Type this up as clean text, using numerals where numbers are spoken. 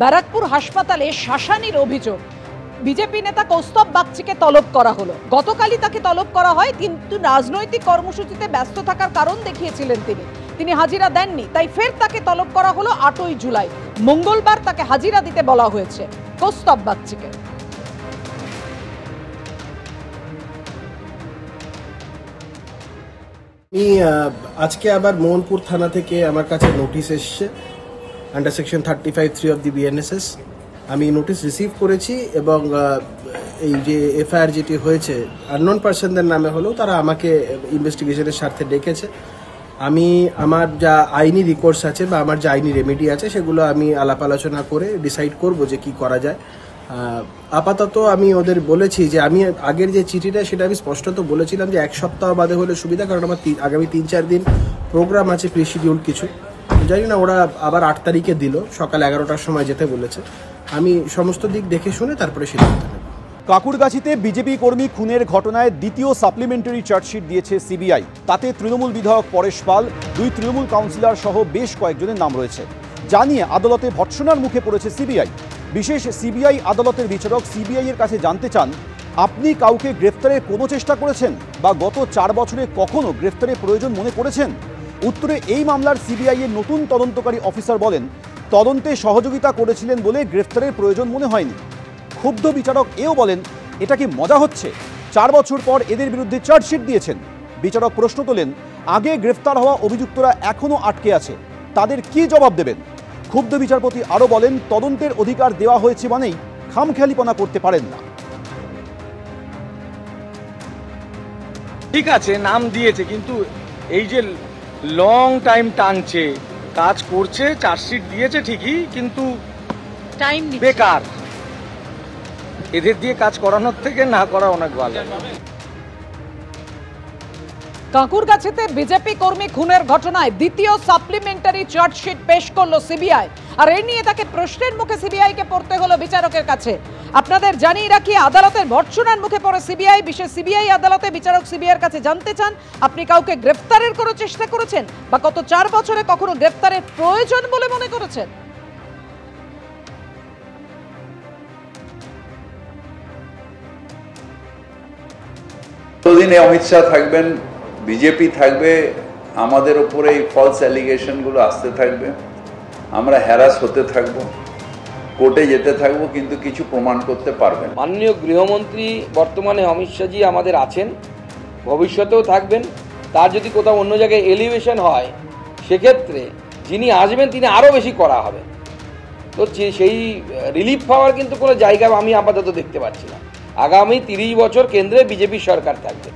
ব্যারাকপুর হাসপাতালে শাসানির অভিযোগ। বিজেপি নেতা কৌস্তব বাগচিকে তলব করা হলো। গতকালই তাকে তলব করা হয়, কিন্তু রাজনৈতিক কর্মসূচিতে ব্যস্ত থাকার কারণ দেখিয়েছিলেন তিনি হাজিরা দেননি, তাই ফের তাকে তলব করা হলো 8ই জুলাই। মঙ্গলবার তাকে হাজিরা দিতে বলা হয়েছে কৌস্তব বাগচিকে। আজকে আবার মোহনপুর থানা থেকে আমার কাছে নোটিশ এসছে under section 35(3) of the BNSS. আমি নোটিশ রিসিভ করেছি এবং এই যে এফআইআর যেটি হয়েছে আননোন পার্সনদের নামে হলেও তারা আমাকে ইনভেস্টিগেশনের স্বার্থে ডেকেছে। আমি আমার যা আইনি রিকোর্স আছে বা আমার যা আইনি রেমেডি আছে সেগুলো আমি আলাপ আলোচনা করে ডিসাইড করব যে কি করা যায়। আপাতত আমি ওদের বলেছি যে আমি আগের যে চিঠিটা সেটা আমি স্পষ্টত বলেছিলাম যে 1 সপ্তাহ বাদে হলে সুবিধা, কারণ আমার আগামী 3-4 দিন প্রোগ্রাম আছে, প্রিশিডিউল কিছু। জানি না ওরা আবার 8 তারিখে দিল, সকাল 11টার সময় যেতে বলেছে। আমি সমস্ত দিক দেখে শুনে তারপরে সিদ্ধান্ত নেব। কাকুরগাছিতে বিজেপি কর্মী খুনের ঘটনায় দ্বিতীয় সাপ্লিমেন্টারি চার্জশিট দিয়েছে সিবিআই। তাতে তৃণমূল বিধায়ক পরেশ পাল, 2 তৃণমূল কাউন্সিলর সহ বেশ কয়েকজনের নাম রয়েছে। জানিয়ে আদালতে ভৎসনার মুখে পড়েছে সিবিআই। বিশেষ সিবিআই আদালতের বিচারক সিবিআই এর কাছে জানতে চান, আপনি কাউকে গ্রেফতারের কোনো চেষ্টা করেছেন বা গত 4 বছরে কখনো গ্রেফতারের প্রয়োজন মনে করেছেন? উত্তরে এই মামলার সিবিআই এর নতুন তদন্তকারী অফিসার বলেন, তদন্তে সহযোগিতা করেছিলেন বলে গ্রেফতারের প্রয়োজন মনে হয়নি। ক্ষুব্ধ বিচারক এও বলেন, এটা কি মজা হচ্ছে? 4 বছর পর এদের বিরুদ্ধে চার্জশিট দিয়েছেন। বিচারক প্রশ্ন তোলেন, আগে গ্রেফতার হওয়া অভিযুক্তরা এখনও আটকে আছে, তাদের কি জবাব দেবেন? ক্ষুব্ধ বিচারপতি আরও বলেন, তদন্তের অধিকার দেওয়া হয়েছে মানেই খামখেয়ালিপনা করতে পারেন না। ঠিক আছে, নাম দিয়েছে, কিন্তু এই যে লং টাইম টানছে, কাজ করছে, চার্জশিট দিয়েছে ঠিকই, কিন্তু টাইম বেকার। এদের দিয়ে কাজ করানোর থেকে না করা অনেক ভালো। কাকুরগাছিতে বিজেপি কর্মী খুনের ঘটনায় দ্বিতীয় সাপ্লিমেন্টারি চার্জশিট পেশ করলো সিবিআই, আর এই নিয়ে তাকে প্রশ্নের মুখে সিবিআই কে পড়তে হলো বিচারকের কাছে। আপনাদের জানিয়ে রাখি, আদালতের ভর্ৎসনার মুখে পড়ে সিবিআই। বিশেষ সিবিআই আদালতে বিচারক সিবিআই এর কাছে জানতে চান, আপনি কাউকে গ্রেফতারের কোনো চেষ্টা করেছেন বা গত 4 বছরে কখনো গ্রেফতারের প্রয়োজন বলে মনে করেছেন? দিনে অমিত শাহ থাকবেন, বিজেপি থাকবে, আমাদের উপরে এই ফলস অ্যালিগেশনগুলো আসতে থাকবে, আমরা হ্যারাস হতে থাকবো, কোর্টে যেতে থাকবো, কিন্তু কিছু প্রমাণ করতে পারবেন। মাননীয় গৃহমন্ত্রী বর্তমানে অমিত শাহজি আমাদের আছেন, ভবিষ্যতেও থাকবেন। তার যদি কোথাও অন্য জায়গায় এলিভেশন হয়, সেক্ষেত্রে যিনি আসবেন তিনি আরও বেশি করা হবে। তো সেই রিলিফ পাওয়ার কিন্তু কোনো জায়গা আমি আপাতত দেখতে পাচ্ছি না। আগামী 30 বছর কেন্দ্রে বিজেপি সরকার থাকবে।